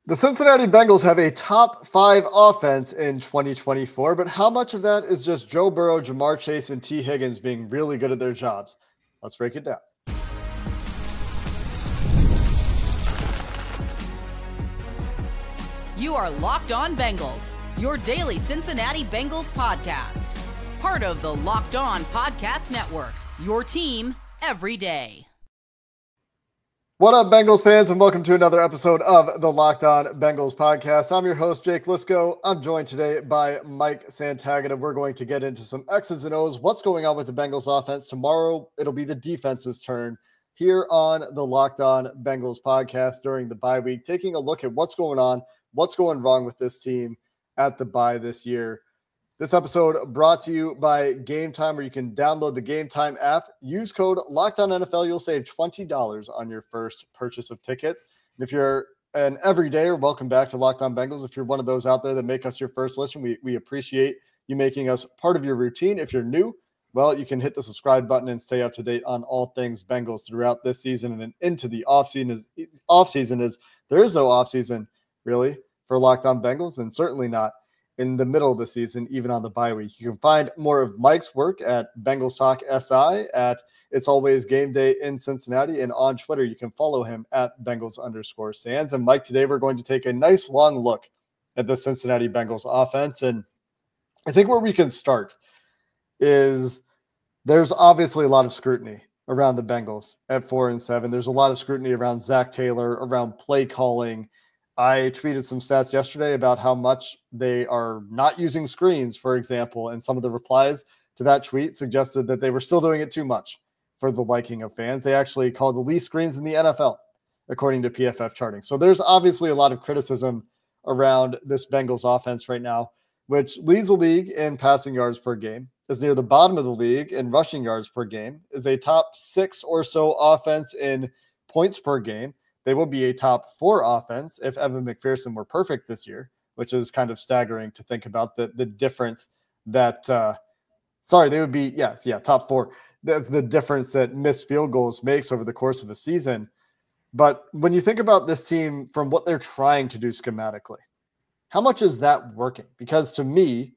The Cincinnati Bengals have a top 5 offense in 2024, but how much of that is just Joe Burrow, Jamar Chase, and T. Higgins being really good at their jobs? Let's break it down. You are Locked On Bengals, your daily Cincinnati Bengals podcast. Part of the Locked On Podcast Network, your team every day. What up, Bengals fans, and welcome to another episode of the Locked On Bengals podcast. I'm your host, Jake Liscow. I'm joined today by Mike Santagata. We're going to get into some X's and O's, what's going on with the Bengals offense. Tomorrow, it'll be the defense's turn here on the Locked On Bengals podcast during the bye week, taking a look at what's going on, what's going wrong with this team at the bye this year. This episode brought to you by Game Time, where you can download the Game Time app. Use code LOCKEDONNFL. You'll save $20 on your first purchase of tickets. And if you're an everydayer, welcome back to Locked On Bengals. If you're one of those out there that make us your first listen, we appreciate you making us part of your routine. If you're new, well, you can hit the subscribe button and stay up to date on all things Bengals throughout this season and into the offseason. As there is no offseason, really, for Locked On Bengals, and certainly not in the middle of the season, even on the bye week. You can find more of Mike's work at Bengals Talk SI, at It's Always Game Day in Cincinnati, and on Twitter, you can follow him at Bengals_Sands. And Mike, today we're going to take a nice long look at the Cincinnati Bengals offense. And I think where we can start is there's obviously a lot of scrutiny around the Bengals at 4-7. There's a lot of scrutiny around Zach Taylor, around play calling. I tweeted some stats yesterday about how much they are not using screens, for example, and some of the replies to that tweet suggested that they were still doing it too much for the liking of fans. They actually called the least screens in the NFL, according to PFF charting. So there's obviously a lot of criticism around this Bengals offense right now, which leads the league in passing yards per game, is near the bottom of the league in rushing yards per game, is a top 6 or so offense in points per game. They will be a top 4 offense if Evan McPherson were perfect this year, which is kind of staggering to think about the difference that, they would be, top 4, the difference that missed field goals makes over the course of a season. But when you think about this team from what they're trying to do schematically, how much is that working? Because to me,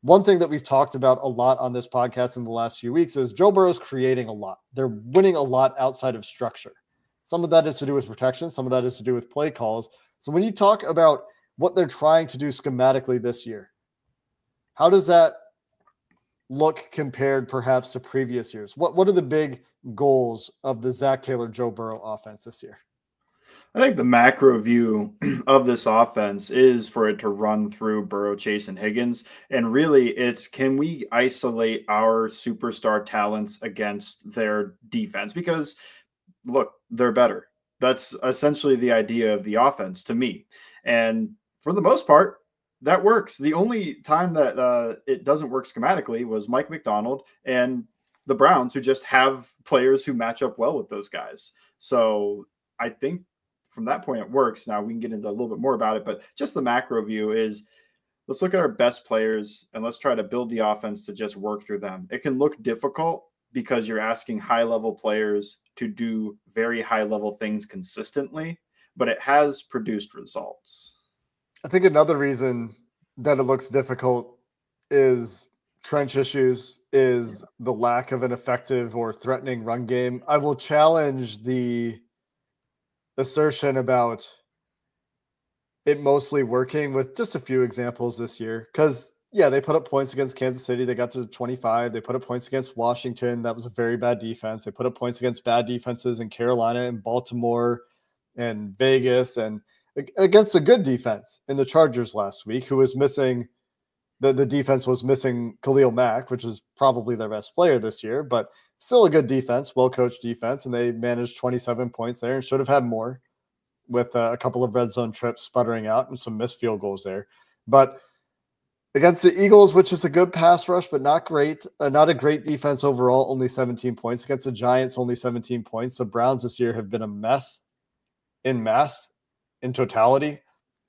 one thing that we've talked about a lot on this podcast in the last few weeks is Joe Burrow's creating a lot. They're winning a lot outside of structure. Some of that is to do with protection. Some of that is to do with play calls. So when you talk about what they're trying to do schematically this year, how does that look compared perhaps to previous years? What are the big goals of the Zach Taylor, Joe Burrow offense this year? I think the macro view of this offense is for it to run through Burrow, Chase, and Higgins. And really, it's can we isolate our superstar talents against their defense? Because look, they're better. That's essentially the idea of the offense to me. And for the most part, that works. The only time that it doesn't work schematically was Mike McDonald and the Browns, who just have players who match up well with those guys. So I think from that point, it works. Now we can get into a little bit more about it, but just the macro view is let's look at our best players and let's try to build the offense to just work through them. It can look difficult because you're asking high-level players to do very high-level things consistently, but it has produced results. I think another reason that it looks difficult is trench issues, is the lack of an effective or threatening run game. I will challenge the assertion about it mostly working with just a few examples this year, because they put up points against Kansas City. They got to 25. They put up points against Washington. That was a very bad defense. They put up points against bad defenses in Carolina and Baltimore and Vegas, and against a good defense in the Chargers last week, who was missing the defense was missing Khalil Mack, which is probably their best player this year, but still a good defense, well-coached defense, and they managed 27 points there and should have had more with a couple of red zone trips sputtering out and some missed field goals there. But against the Eagles, which is a good pass rush, but not great, not a great defense overall, only 17 points. Against the Giants, only 17 points. The Browns this year have been a mess in mass, in totality,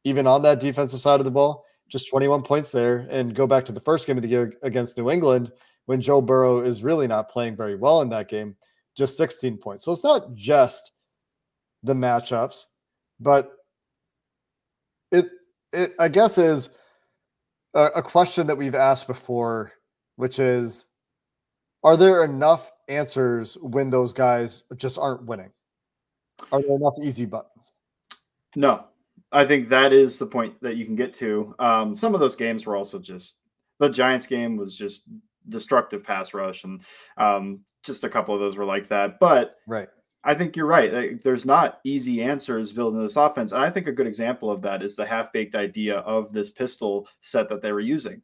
even on that defensive side of the ball. Just 21 points there. And go back to the first game of the year against New England, when Joe Burrow is really not playing very well in that game, just 16 points. So it's not just the matchups, but it I guess is a question that we've asked before, which is, are there enough answers when those guys just aren't winning? Are there enough easy buttons? No, I think that is the point that you can get to. Some of those games were also just the Giants game was just destructive pass rush, and just a couple of those were like that. But Right. I think you're right. There's not easy answers built into this offense. And I think a good example of that is the half-baked idea of this pistol set that they were using.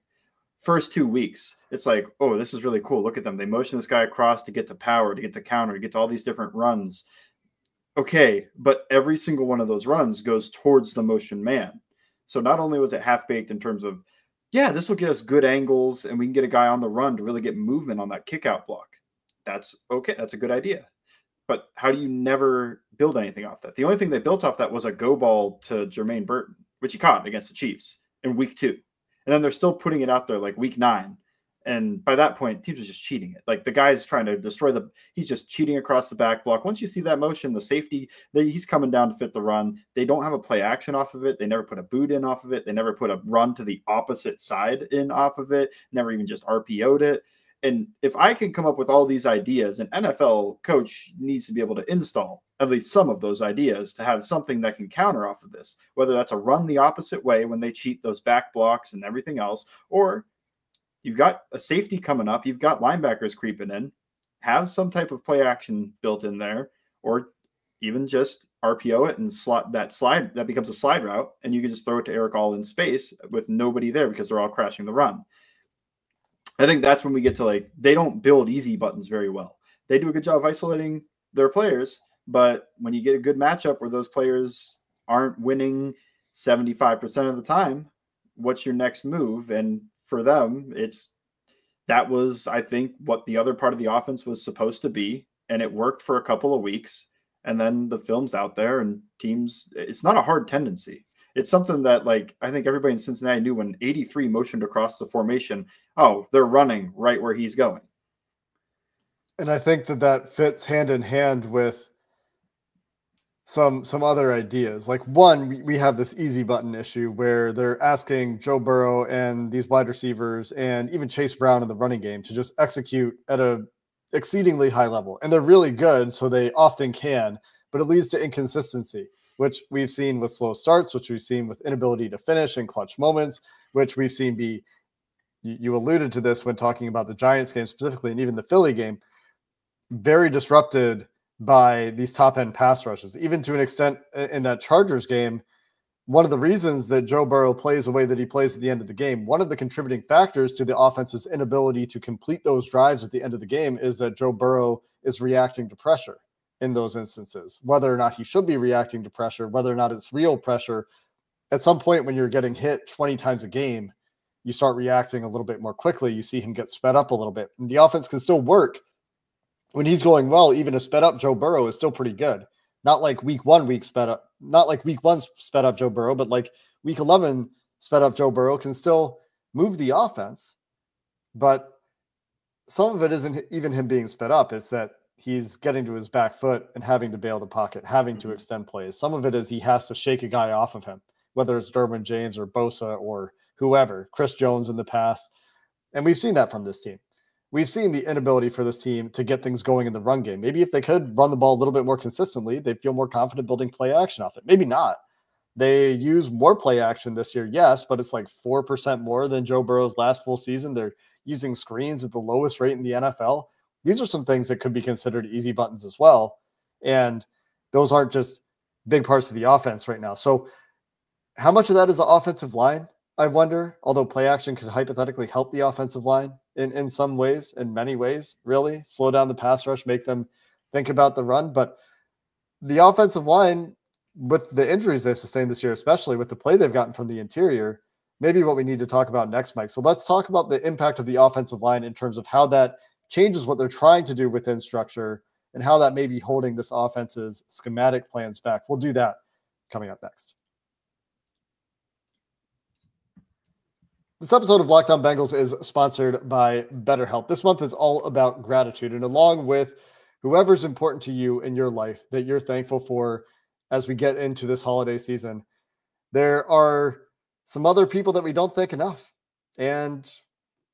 First 2 weeks, it's like, oh, this is really cool. Look at them. They motion this guy across to get to power, to get to counter, to get to all these different runs. Okay, but every single one of those runs goes towards the motion man. So not only was it half-baked in terms of, yeah, this will get us good angles and we can get a guy on the run to really get movement on that kick-out block. That's okay. That's a good idea. But how do you never build anything off that? The only thing they built off that was a go ball to Jermaine Burton, which he caught against the Chiefs in week 2. And then they're still putting it out there like week 9. And by that point, teams are just cheating it. Like the guy's trying to destroy he's just cheating across the back block. Once you see that motion, the safety, he's coming down to fit the run. They don't have a play action off of it. They never put a boot in off of it. They never put a run to the opposite side in off of it. Never even just RPO'd it. And if I can come up with all these ideas, an NFL coach needs to be able to install at least some of those ideas to have something that can counter off of this, whether that's a run the opposite way when they cheat those back blocks and everything else, or you've got a safety coming up, you've got linebackers creeping in, have some type of play action built in there, or even just RPO it and slide that becomes a slide route, and you can just throw it to Eric all in space with nobody there because they're all crashing the run. I think that's when we get to like, they don't build easy buttons very well. They do a good job of isolating their players, but when you get a good matchup where those players aren't winning 75% of the time, what's your next move? And for them, that was, I think, what the other part of the offense was supposed to be. And it worked for a couple of weeks. And then the film's out there and teams, it's not a hard tendency. It's something that, like, I think everybody in Cincinnati knew when 83 motioned across the formation, oh, they're running right where he's going. And I think that fits hand in hand with some other ideas. Like one, we have this easy button issue where they're asking Joe Burrow and these wide receivers and even Chase Brown in the running game to just execute at a exceedingly high level. And they're really good, so they often can, but it leads to inconsistency, which we've seen with slow starts, which we've seen with inability to finish in clutch moments, which we've seen be, you alluded to this when talking about the Giants game specifically, and even the Philly game, very disrupted by these top-end pass rushes. Even to an extent in that Chargers game, one of the reasons that Joe Burrow plays the way that he plays at the end of the game, one of the contributing factors to the offense's inability to complete those drives at the end of the game is that Joe Burrow is reacting to pressure in those instances. Whether or not he should be reacting to pressure, whether or not it's real pressure, at some point when you're getting hit 20 times a game, you start reacting a little bit more quickly. You see him get sped up a little bit. And the offense can still work when he's going well. Even a sped up Joe Burrow is still pretty good. Not like week 1 sped up, not like week 1 sped up Joe Burrow, but like week 11 sped up Joe Burrow can still move the offense. But some of it isn't even him being sped up. It's that he's getting to his back foot and having to bail the pocket, having to extend plays. Some of it is he has to shake a guy off of him, whether it's Derwin James or Bosa or whoever, Chris Jones in the past. And we've seen that from this team. We've seen the inability for this team to get things going in the run game. Maybe if they could run the ball a little bit more consistently, they'd feel more confident building play action off it. Maybe not. They use more play action this year, yes, but it's like 4% more than Joe Burrow's last full season. They're using screens at the lowest rate in the NFL. These are some things that could be considered easy buttons as well. And those aren't just big parts of the offense right now. So how much of that is the offensive line? I wonder, although play action could hypothetically help the offensive line in some ways, in many ways, really slow down the pass rush, make them think about the run. But the offensive line, with the injuries they've sustained this year, especially with the play they've gotten from the interior, maybe what we need to talk about next, Mike. So let's talk about the impact of the offensive line in terms of how that changes what they're trying to do within structure and how that may be holding this offense's schematic plans back. We'll do that coming up next. This episode of Locked On Bengals is sponsored by BetterHelp. This month is all about gratitude, and along with whoever's important to you in your life that you're thankful for as we get into this holiday season, there are some other people that we don't think enough. And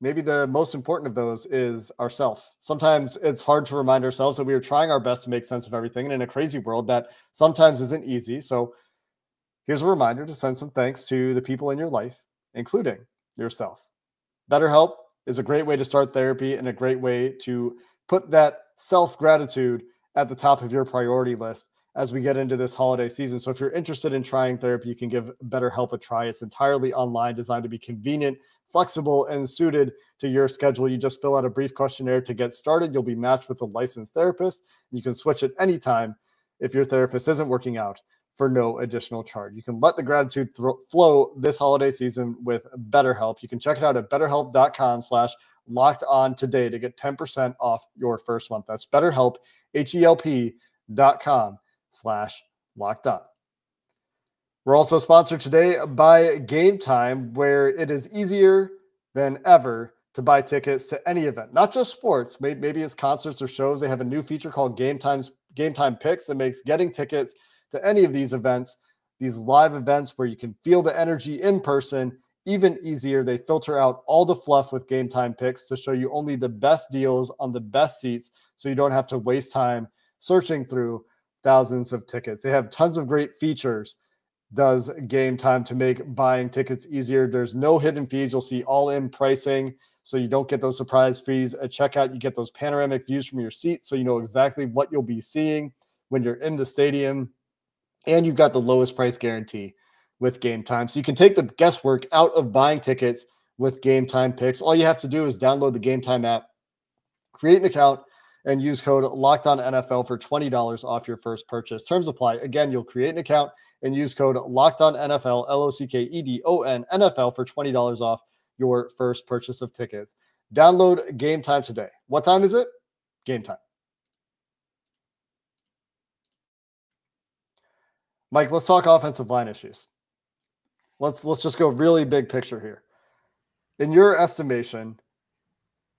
maybe the most important of those is ourselves. Sometimes it's hard to remind ourselves that we are trying our best to make sense of everything. And in a crazy world, that sometimes isn't easy. So here's a reminder to send some thanks to the people in your life, including yourself. BetterHelp is a great way to start therapy and a great way to put that self-gratitude at the top of your priority list as we get into this holiday season. So if you're interested in trying therapy, you can give BetterHelp a try. It's entirely online, designed to be convenient, flexible, and suited to your schedule. You just fill out a brief questionnaire to get started. You'll be matched with a licensed therapist. You can switch at any time if your therapist isn't working out for no additional charge. You can let the gratitude flow this holiday season with BetterHelp. You can check it out at betterhelp.com/lockedon today to get 10% off your first month. That's BetterHelp, HELP.com/lockedon. We're also sponsored today by Game Time, where it is easier than ever to buy tickets to any event, not just sports. Maybe it's concerts or shows. They have a new feature called Game Time Picks that makes getting tickets to any of these events, these live events where you can feel the energy in person, even easier. They filter out all the fluff with Game Time Picks to show you only the best deals on the best seats, so you don't have to waste time searching through thousands of tickets. They have tons of great features, does Game Time, to make buying tickets easier. There's no hidden fees. You'll see all-in pricing, so you don't get those surprise fees at checkout. You get those panoramic views from your seats, so you know exactly what you'll be seeing when you're in the stadium. And you've got the lowest price guarantee with Game Time. So you can take the guesswork out of buying tickets with Game Time Picks. All you have to do is download the Game Time app, create an account, and use code LOCKEDONNFL for $20 off your first purchase. Terms apply. Again, you'll create an account and use code LOCKEDONNFL, LOCKEDON NFL for $20 off your first purchase of tickets. Download Game Time today. What time is it? Game Time. Mike, let's talk offensive line issues. Let's just go really big picture here. In your estimation,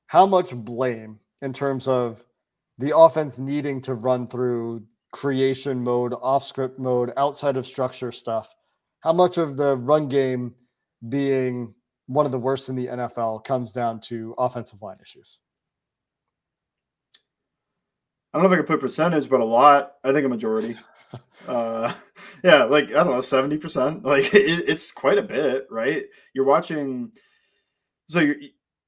how much blame in terms of the offense needing to run through creation mode, off script mode, outside of structure stuff, how much of the run game being one of the worst in the NFL comes down to offensive line issues? I don't know if I can put percentage, but a lot. I think a majority. Yeah, like, I don't know, 70%. Like, it's quite a bit, right? You're watching. So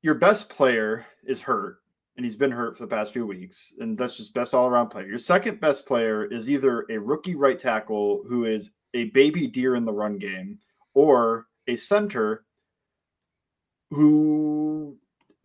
your best player is hurt, and he's been hurt for the past few weeks, and that's just best all-around player. Your second best player is either a rookie right tackle who is a baby deer in the run game, or a center who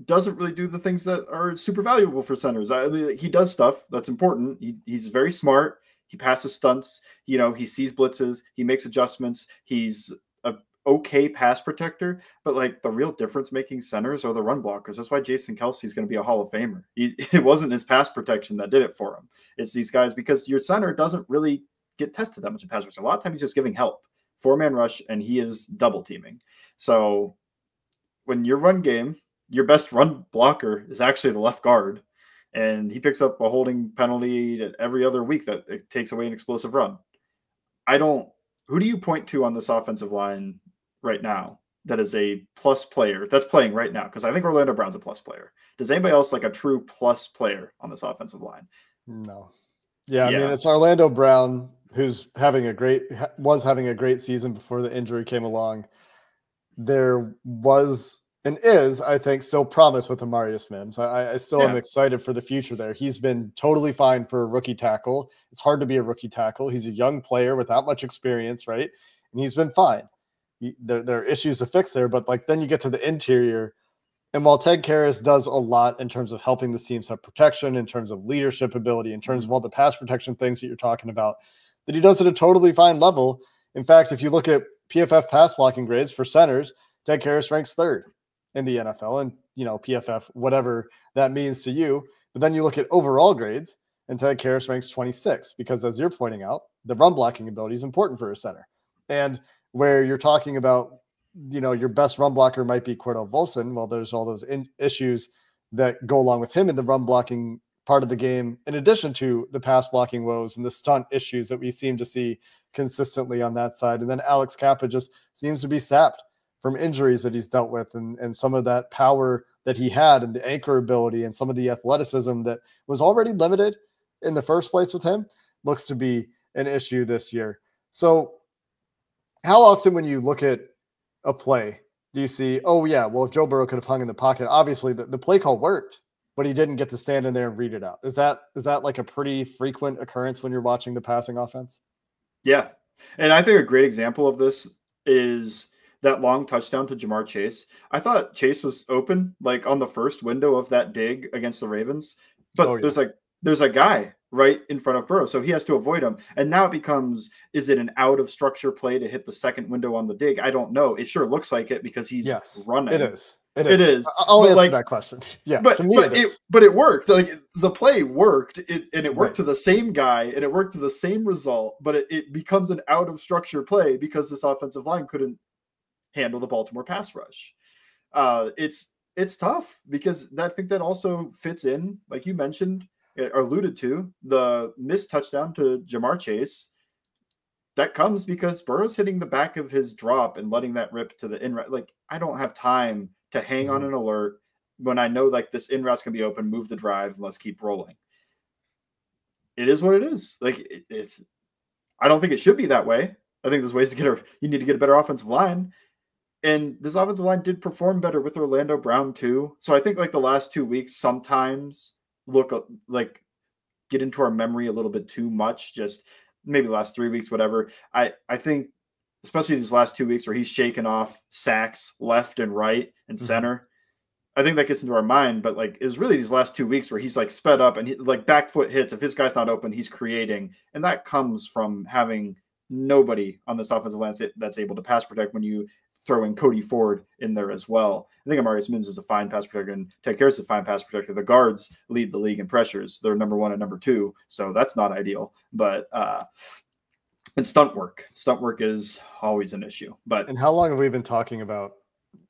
doesn't really do the things that are super valuable for centers. He does stuff that's important. He's very smart. He passes stunts. You know, he sees blitzes. He makes adjustments. He's a okay pass protector, but like the real difference-making centers are the run blockers. That's why Jason Kelce is going to be a Hall of Famer. It wasn't his pass protection that did it for him. It's these guys, because your center doesn't really get tested that much in pass protection. A lot of times he's just giving help, four-man rush, and he is double teaming. So when your run game, your best run blocker is actually the left guard, and he picks up a holding penalty every other week that it takes away an explosive run. Who do you point to on this offensive line right now that is a plus player that's playing right now? Because I think Orlando Brown's a plus player. Does anybody else like a true plus player on this offensive line? No. Yeah, I mean, it's Orlando Brown, who's was having a great season before the injury came along. There was and is, I think, still promise with Amarius Mims. I still am excited for the future there. He's been totally fine for a rookie tackle. It's hard to be a rookie tackle. He's a young player without much experience, right? And he's been fine. There are issues to fix there, but like then you get to the interior. And while Ted Karras does a lot in terms of helping the teams have protection, in terms of leadership ability, in terms of all the pass protection things that you're talking about, that he does at a totally fine level. In fact, if you look at PFF pass blocking grades for centers, Ted Karras ranks third in the NFL, and PFF, whatever that means to you. But then you look at overall grades, and Ted Karras ranks 26, because as you're pointing out, the run blocking ability is important for a center. And where you're talking about, your best run blocker might be Cordell Volson. Well, there's all those issues that go along with him in the run blocking part of the game, in addition to the pass blocking woes and the stunt issues that we seem to see consistently on that side. And then Alex Kappa just seems to be sapped from injuries that he's dealt with, and some of that power that he had and the anchor ability and some of the athleticism that was already limited in the first place with him looks to be an issue this year. So how often when you look at a play, do you see, oh yeah, well, if Joe Burrow could have hung in the pocket, obviously the play call worked, but he didn't get to stand in there and read it out. Is that like a pretty frequent occurrence when you're watching the passing offense? Yeah. And I think a great example of this is that long touchdown to Jamar Chase. I thought Chase was open, like on the first window of that dig against the Ravens, but there's a guy right in front of Burrow, so he has to avoid him. And now it becomes, is it an out of structure play to hit the second window on the dig? I don't know. It sure looks like it because he's running. It is. It is. I'll answer that question. Yeah, but to me but it worked. Like the play worked, and it worked to the same guy, and it worked to the same result. But it becomes an out of structure play because this offensive line couldn't handle the Baltimore pass rush. It's tough because I think that also fits in, like you mentioned or alluded to, the missed touchdown to Jamar Chase. That comes because Burrow's hitting the back of his drop and letting that rip to the in route. Like, I don't have time to hang on an alert when I know like this in route's gonna be open, move the drive, and let's keep rolling. It is what it is. Like it's I don't think it should be that way. I think there's ways to you need to get a better offensive line. And this offensive line did perform better with Orlando Brown too. So I think like the last 2 weeks sometimes look like get into our memory a little bit too much. Just maybe the last 3 weeks, whatever. I think especially these last 2 weeks where he's shaking off sacks left and right and center. I think that gets into our mind, but like it's really these last 2 weeks where he's like sped up and he like back foot hits. If his guy's not open, he's creating. And that comes from having nobody on this offensive line that's able to pass protect when you throw in Cody Ford in there as well. I think Amarius Mims is a fine pass protector and Ted Karras is a fine pass protector. The guards lead the league in pressures. They're number 1 and number 2. So that's not ideal, but, and stunt work is always an issue. And how long have we been talking about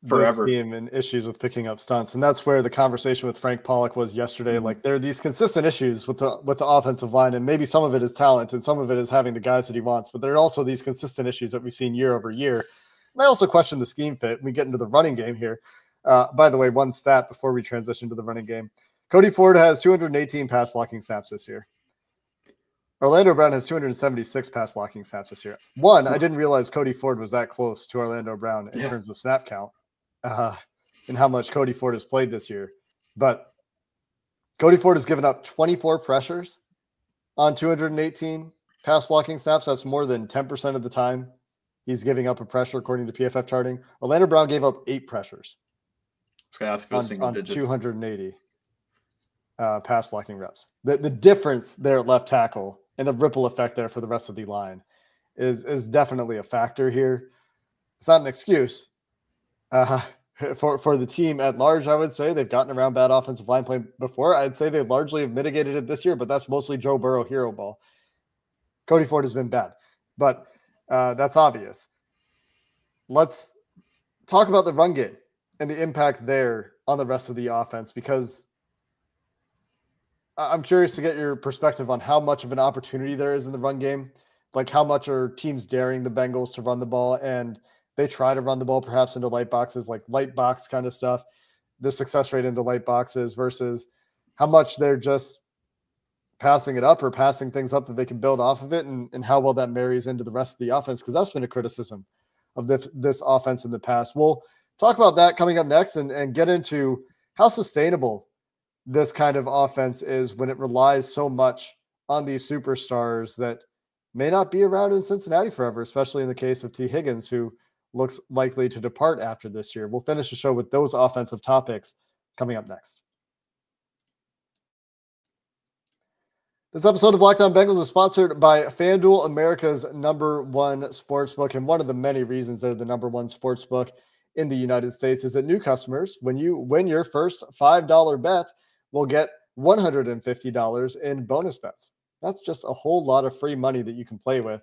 forever this team and issues with picking up stunts? And that's where the conversation with Frank Pollock was yesterday. Like there are these consistent issues with the offensive line, and maybe some of it is talent and some of it is having the guys that he wants, but there are also these consistent issues that we've seen year over year. And I also question the scheme fit. We get into the running game here. By the way, one stat before we transition to the running game. Cody Ford has 218 pass blocking snaps this year. Orlando Brown has 276 pass blocking snaps this year. I didn't realize Cody Ford was that close to Orlando Brown in terms of snap count and how much Cody Ford has played this year. But Cody Ford has given up 24 pressures on 218 pass blocking snaps. That's more than 10% of the time he's giving up a pressure according to PFF charting. Orlando Brown gave up 8 pressures on 280 pass blocking reps. The difference there at left tackle and the ripple effect there for the rest of the line is definitely a factor here. It's not an excuse for the team at large. I would say they've gotten around bad offensive line play before. I'd say they largely have mitigated it this year, but that's mostly Joe Burrow hero ball. Cody Ford has been bad, but that's obvious. Let's talk about the run game and the impact there on the rest of the offense, because I'm curious to get your perspective on how much of an opportunity there is in the run game. Like how much are teams daring the Bengals to run the ball, and they try to run the ball perhaps into light boxes, like light box kind of stuff, the success rate into light boxes versus how much they're just passing it up or passing things up that they can build off of it, and how well that marries into the rest of the offense, because that's been a criticism of this offense in the past. We'll talk about that coming up next and get into how sustainable this kind of offense is when it relies so much on these superstars that may not be around in Cincinnati forever, especially in the case of T. Higgins, who looks likely to depart after this year. We'll finish the show with those offensive topics coming up next. This episode of Locked On Bengals is sponsored by FanDuel, America's #1 sportsbook. And one of the many reasons they're the #1 sportsbook in the United States is that new customers, when you win your first $5 bet, will get $150 in bonus bets. That's just a whole lot of free money that you can play with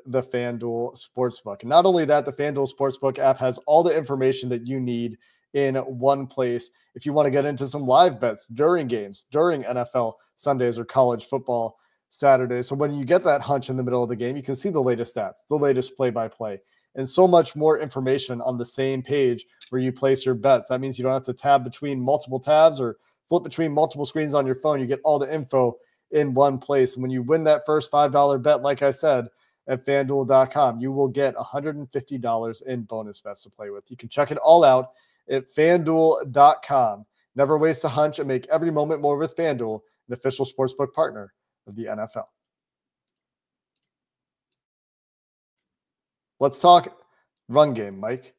the FanDuel Sportsbook. And not only that, the FanDuel Sportsbook app has all the information that you need in one place. If you want to get into some live bets during games, during NFL Sundays or college football Saturdays. So when you get that hunch in the middle of the game, you can see the latest stats, the latest play-by-play, and so much more information on the same page where you place your bets. That means you don't have to tab between multiple tabs or flip between multiple screens on your phone. You get all the info in one place. And when you win that first $5 bet, like I said, at FanDuel.com, you will get $150 in bonus bets to play with. You can check it all out at FanDuel.com. Never waste a hunch and make every moment more with FanDuel, an official sportsbook partner of the NFL. Let's talk run game, Mike.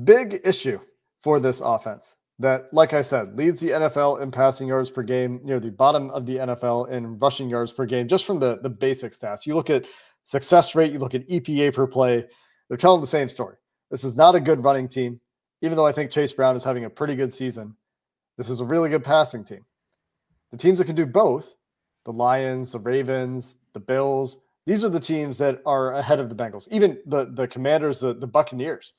Big issue for this offense that, like I said, leads the NFL in passing yards per game, near the bottom of the NFL in rushing yards per game, just from the basic stats. You look at success rate, you look at EPA per play, they're telling the same story. This is not a good running team, even though I think Chase Brown is having a pretty good season. This is a really good passing team. The teams that can do both, the Lions, the Ravens, the Bills, these are the teams that are ahead of the Bengals. Even the Commanders, the Buccaneers.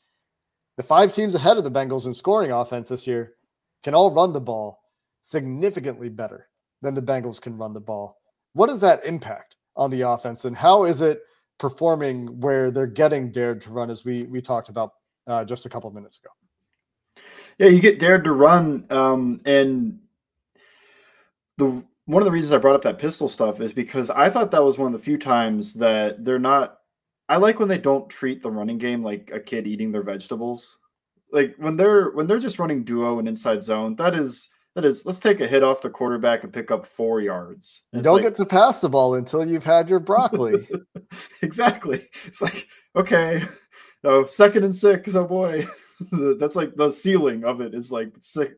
The 5 teams ahead of the Bengals in scoring offense this year can all run the ball significantly better than the Bengals can run the ball. What is that impact on the offense, and how is it performing where they're getting dared to run, as we talked about just a couple of minutes ago? Yeah, you get dared to run, and one of the reasons I brought up that pistol stuff is because I thought that was one of the few times that they're not. I like when they don't treat the running game like a kid eating their vegetables. Like when they're just running duo and inside zone, that is let's take a hit off the quarterback and pick up 4 yards. You don't get to pass the ball until you've had your broccoli. Exactly. It's like, okay, no, 2nd and 6. Oh boy. That's like the ceiling of it is like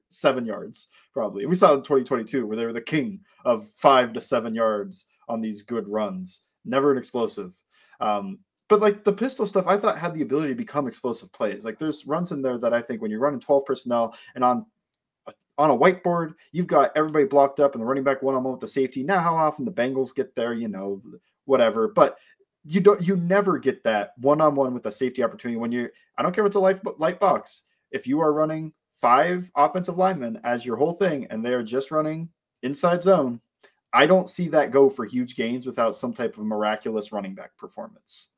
7 yards probably. We saw in 2022 where they were the king of 5 to 7 yards on these good runs. Never an explosive. But like the pistol stuff, I thought had the ability to become explosive plays. Like there's runs in there that I think when you're running 12 personnel and on a whiteboard, you've got everybody blocked up and the running back one-on-one with the safety. Now, how often the Bengals get there, whatever. But you never get that one-on-one with the safety opportunity when I don't care if it's a light box. If you are running 5 offensive linemen as your whole thing and they are just running inside zone, I don't see that go for huge gains without some type of miraculous running back performance.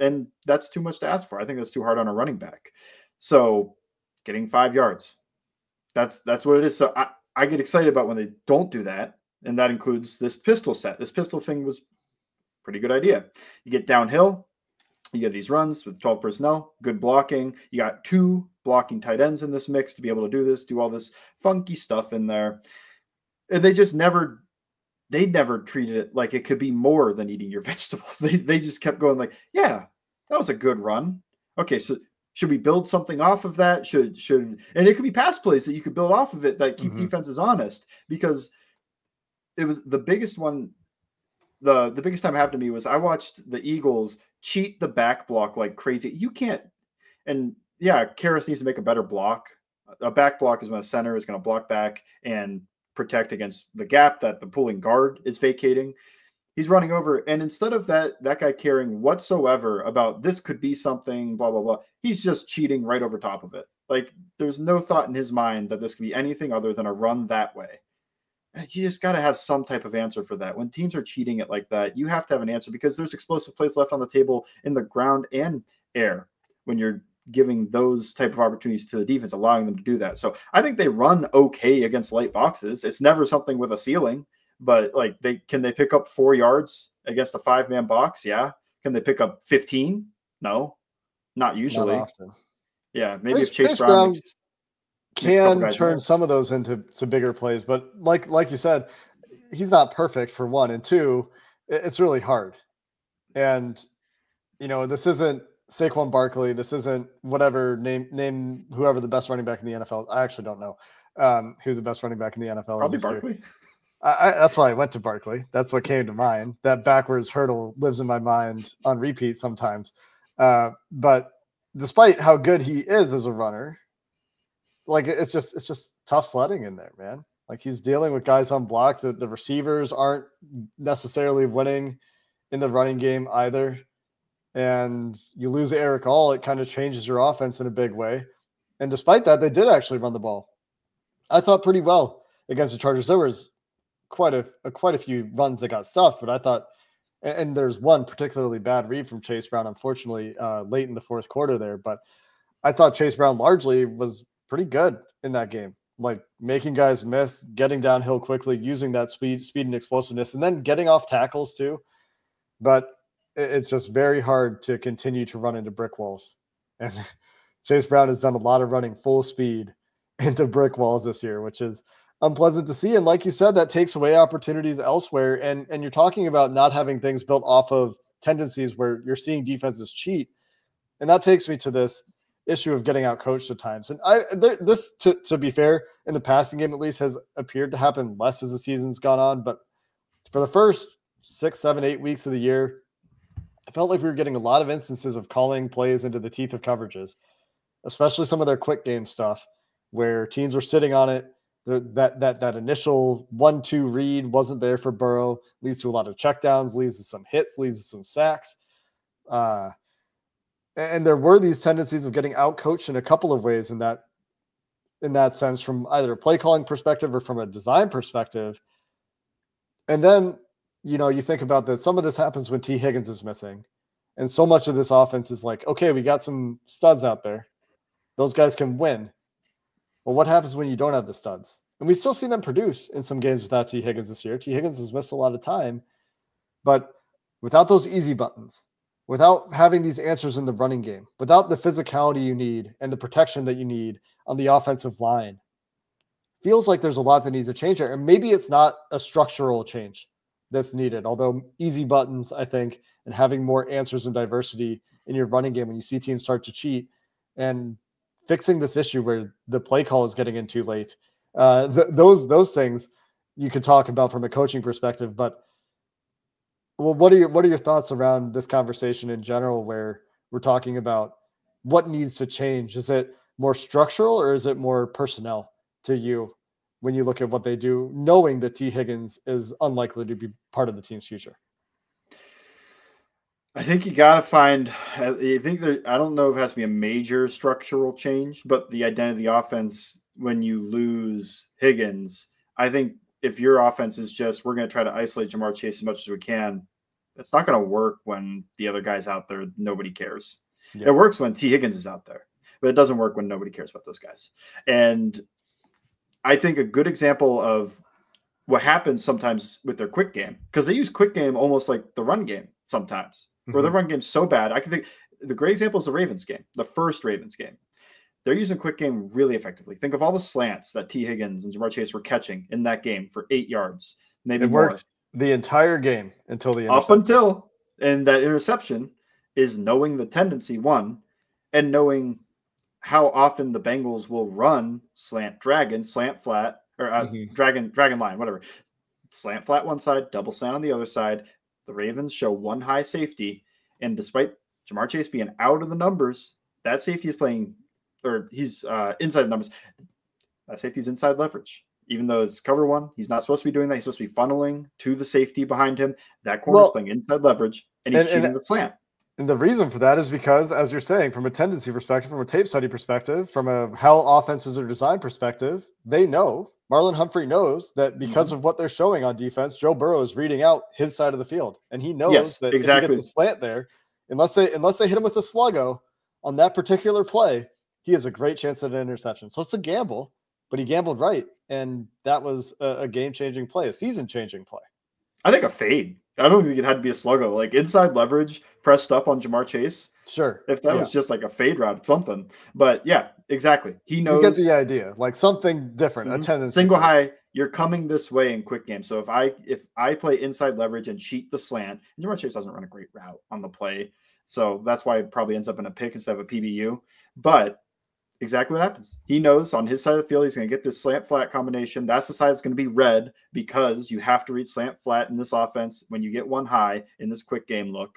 And that's too much to ask for. I think that's too hard on a running back. So getting 5 yards, that's what it is. So I get excited about when they don't do that. And that includes this pistol set. This pistol thing was pretty good idea. You get downhill, you get these runs with 12 personnel, good blocking. You got 2 blocking tight ends in this mix to be able to do this, do all this funky stuff in there. And they never treated it like it could be more than eating your vegetables. They just kept going like, yeah, that was a good run. Okay, so should we build something off of that? And it could be pass plays that you could build off of it that keep defenses honest, because it was the biggest one. The biggest time it happened to me was I watched the Eagles cheat the back block like crazy. You can't, and yeah, Karras needs to make a better block. A back block is when a center is going to block back and protect against the gap that the pulling guard is vacating. He's running over, and instead of that guy caring whatsoever about this could be something, blah, blah, blah, he's just cheating right over top of it. Like there's no thought in his mind that this could be anything other than a run that way. And you just got to have some type of answer for that. When teams are cheating it like that, you have to have an answer, because there's explosive plays left on the table in the ground and air when you're giving those type of opportunities to the defense, allowing them to do that. So I think they run okay against light boxes. It's never something with a ceiling, but like can they pick up 4 yards against a 5-man box? Yeah. Can they pick up 15? No, not usually. Not often. Yeah. Maybe if Chase Brown can turn some of those into bigger plays, but like you said, he's not perfect for one, and two, it's really hard. And this isn't Saquon Barkley. This isn't whatever name whoever the best running back in the NFL. I actually don't know who's the best running back in the NFL. Probably Barkley. That's why I went to Barkley. That's what came to mind. That backwards hurdle lives in my mind on repeat sometimes. But despite how good he is as a runner, like it's just tough sledding in there, man. Like he's dealing with guys unblocked. The receivers aren't necessarily winning in the running game either. And you lose Eric All, it kind of changes your offense in a big way. And despite that, they did actually run the ball, I thought, pretty well against the Chargers. There was quite a few runs that got stuffed, but I thought, and there's one particularly bad read from Chase Brown, unfortunately, late in the fourth quarter there. But I thought Chase Brown largely was pretty good in that game, like making guys miss, getting downhill quickly, using that speed and explosiveness, and then getting off tackles too. But it's just very hard to continue to run into brick walls. And Chase Brown has done a lot of running full speed into brick walls this year, which is unpleasant to see. And like you said, that takes away opportunities elsewhere. And you're talking about not having things built off of tendencies where you're seeing defenses cheat. And that takes me to this issue of getting out coached at times. And this, to be fair, in the passing game at least, has appeared to happen less as the season's gone on. But for the first 6, 7, 8 weeks of the year, I felt like we were getting a lot of instances of calling plays into the teeth of coverages, especially some of their quick game stuff where teams were sitting on it. That initial 1-2 read wasn't there for Burrow, leads to a lot of checkdowns, leads to some hits, leads to some sacks. And there were these tendencies of getting out coached in a couple of ways in that sense, from either a play calling perspective or from a design perspective. And then, you think about that. Some of this happens when T. Higgins is missing. And so much of this offense is like, okay, we got some studs out there. Those guys can win. Well, what happens when you don't have the studs? And we've still seen them produce in some games without T. Higgins this year. T. Higgins has missed a lot of time. But without those easy buttons, without having these answers in the running game, without the physicality you need and the protection that you need on the offensive line, feels like there's a lot that needs to change there. And maybe it's not a structural change that's needed, although easy buttons, I think, and having more answers and diversity in your running game when you see teams start to cheat, and fixing this issue where the play call is getting in too late. Those things you could talk about from a coaching perspective, but what are your thoughts around this conversation in general, where we're talking about what needs to change? Is it more structural or is it more personnel to you when you look at what they do, knowing that T. Higgins is unlikely to be part of the team's future? I think you got to find, I don't know if it has to be a major structural change, but the identity of the offense, when you lose Higgins, I think if your offense is just, we're going to try to isolate Ja'Marr Chase as much as we can, it's not going to work when the other guy's out there. Nobody cares. Yeah. It works when T. Higgins is out there, but it doesn't work when nobody cares about those guys. And I think a good example of what happens sometimes with their quick game, because they use quick game almost like the run game sometimes, where the run game's so bad. I can think the great example is the Ravens game, the first Ravens game. They're using quick game really effectively. Think of all the slants that T. Higgins and Ja'Marr Chase were catching in that game for 8 yards, maybe it more. Worked the entire game until the interception. And that interception is knowing the tendency, one, and knowing how often the Bengals will run slant dragon, slant flat, or dragon line, whatever. Slant flat one side, double slant on the other side. The Ravens show one high safety, and despite Ja'Marr Chase being out of the numbers, that safety is playing, or he's inside the numbers. That safety's inside leverage. Even though it's cover one, he's not supposed to be doing that. He's supposed to be funneling to the safety behind him. That corner's playing inside leverage, and he's cheating the slant. And the reason for that is because, as you're saying, from a tendency perspective, from a tape study perspective, from a how offenses are designed perspective, they know, Marlon Humphrey knows that because of what they're showing on defense, Joe Burrow is reading out his side of the field. And he knows that if he gets a slant there, unless they hit him with a sluggo on that particular play, he has a great chance at an interception. So it's a gamble, but he gambled right. And that was a game-changing play, a season-changing play. I think a fade. I don't think it had to be a sluggo. Like inside leverage, pressed up on Ja'Marr Chase. Sure. If that was just like a fade route, something. But yeah, exactly. He knows. You get the idea. Like something different, a tendency. Single high, you're coming this way in quick game. So if I play inside leverage and cheat the slant, and Ja'Marr Chase doesn't run a great route on the play. So that's why it probably ends up in a pick instead of a PBU. But exactly what happens. He knows on his side of the field, he's going to get this slant flat combination. That's the side that's going to be red, because you have to read slant flat in this offense. When you get one high in this quick game look,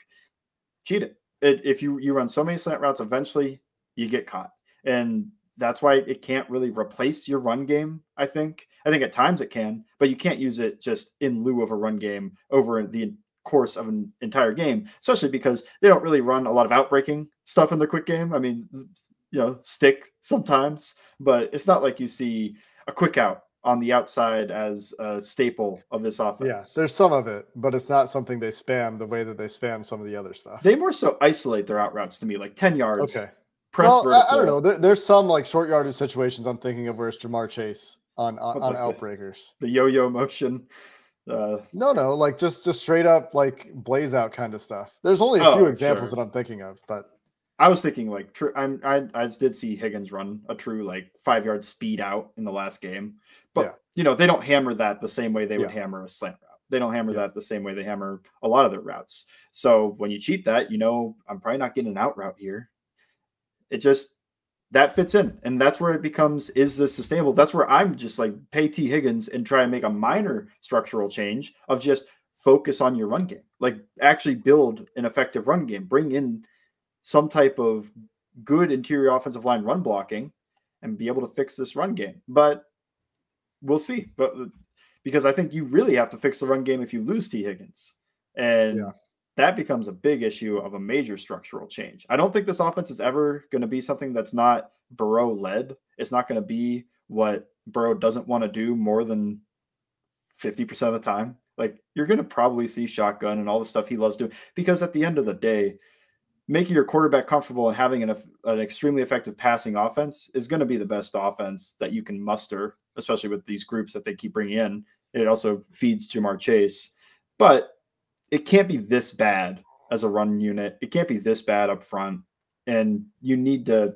cheat it. If you run so many slant routes, eventually you get caught. And that's why it can't really replace your run game. I think at times it can, but you can't use it just in lieu of a run game over the course of an entire game, especially because they don't really run a lot of outbreaking stuff in the quick game. I mean, stick sometimes, but it's not like you see a quick out on the outside as a staple of this offense. Yeah, there's some of it, but it's not something they spam the way that they spam some of the other stuff. They more so isolate their out routes to me, like 10 yards. Okay. Press vertical. I don't know. There's some like short yardage situations I'm thinking of where it's Jamar Chase on like outbreakers. The yo-yo motion. No, like just straight up like blaze out kind of stuff. There's only a few examples that I'm thinking of, but I was thinking like true. I did see Higgins run a true like 5-yard speed out in the last game, but they don't hammer that the same way they would hammer a slant route. They don't hammer that the same way they hammer a lot of their routes. So when you cheat that, I'm probably not getting an out route here. It just that fits in, and that's where it becomes: is this sustainable? That's where I'm just like pay T Higgins and try and make a minor structural change of just focus on your run game, like actually build an effective run game, bring in some type of good interior offensive line run blocking and be able to fix this run game. But we'll see. But because I think you really have to fix the run game if you lose T Higgins. And that becomes a big issue of a major structural change. I don't think this offense is ever going to be something that's not Burrow led. It's not going to be what Burrow doesn't want to do more than 50% of the time. Like you're going to probably see shotgun and all the stuff he loves doing, because at the end of the day, making your quarterback comfortable and having an extremely effective passing offense is going to be the best offense that you can muster, especially with these groups that they keep bringing in. It also feeds Jamar Chase, but it can't be this bad as a run unit. It can't be this bad up front. And you need to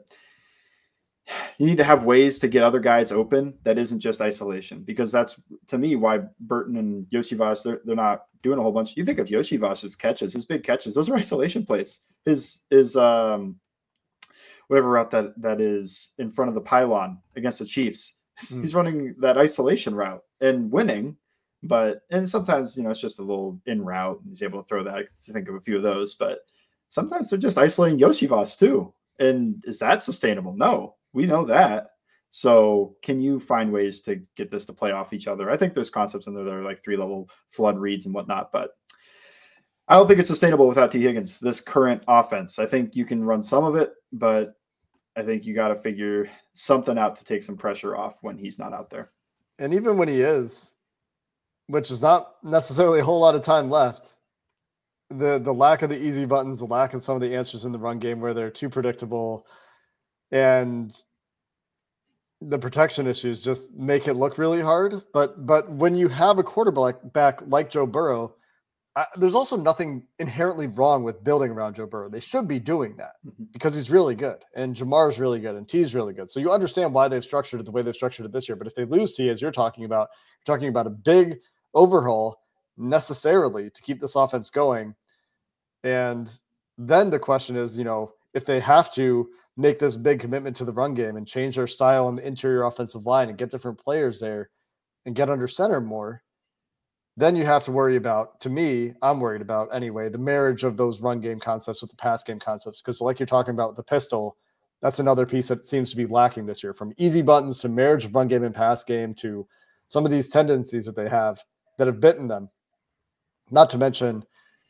have ways to get other guys open that isn't just isolation, because that's, to me, why Burton and Yosivas, they're not doing a whole bunch. You think of Yosivas's catches, his big catches, those are isolation plays. His whatever route that is in front of the pylon against the Chiefs, he's running that isolation route and winning. And sometimes, it's just a little in route and he's able to throw that. I can think of a few of those, but sometimes they're just isolating Yosivas too. And is that sustainable? No, we know that. So can you find ways to get this to play off each other? I think there's concepts in there that are like 3-level flood reads and whatnot, but I don't think it's sustainable without T Higgins, this current offense. I think you can run some of it, but I think you got to figure something out to take some pressure off when he's not out there. And even when he is, which is not necessarily a whole lot of time left, the lack of the easy buttons, the lack of some of the answers in the run game where they're too predictable, and the protection issues just make it look really hard. But when you have a quarterback like Joe Burrow, there's also nothing inherently wrong with building around Joe Burrow. They should be doing that because he's really good, and Jamar's really good, and T's really good. So you understand why they've structured it the way they've structured it this year. But if they lose T, as you're talking about a big overhaul necessarily to keep this offense going. And then the question is, if they have to make this big commitment to the run game and change their style on the interior offensive line and get different players there and get under center more, then you have to worry about, to me, I'm worried about anyway, the marriage of those run game concepts with the pass game concepts. Because like you're talking about the pistol, that's another piece that seems to be lacking this year, from easy buttons to marriage of run game and pass game to some of these tendencies that they have that have bitten them. Not to mention,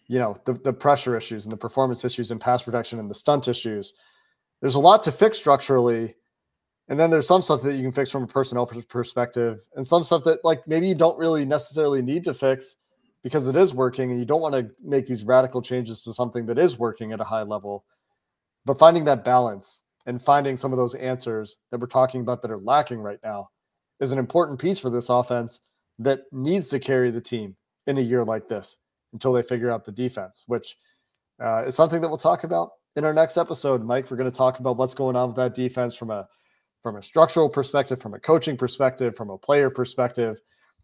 the pressure issues and the performance issues and pass protection and the stunt issues. There's a lot to fix structurally. And then there's some stuff that you can fix from a personnel perspective, and some stuff that like maybe you don't really necessarily need to fix because it is working, and you don't want to make these radical changes to something that is working at a high level. But finding that balance and finding some of those answers that we're talking about that are lacking right now is an important piece for this offense that needs to carry the team in a year like this until they figure out the defense, which is something that we'll talk about in our next episode. Mike, we're going to talk about what's going on with that defense from a structural perspective, from a coaching perspective, from a player perspective.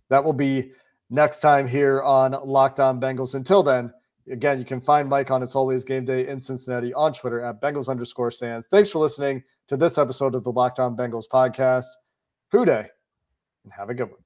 That will be next time here on Locked On Bengals. Until then, again, you can find Mike on It's Always Game Day in Cincinnati on Twitter at Bengals_Sands. Thanks for listening to this episode of the Locked On Bengals podcast. Hoo day, and have a good one.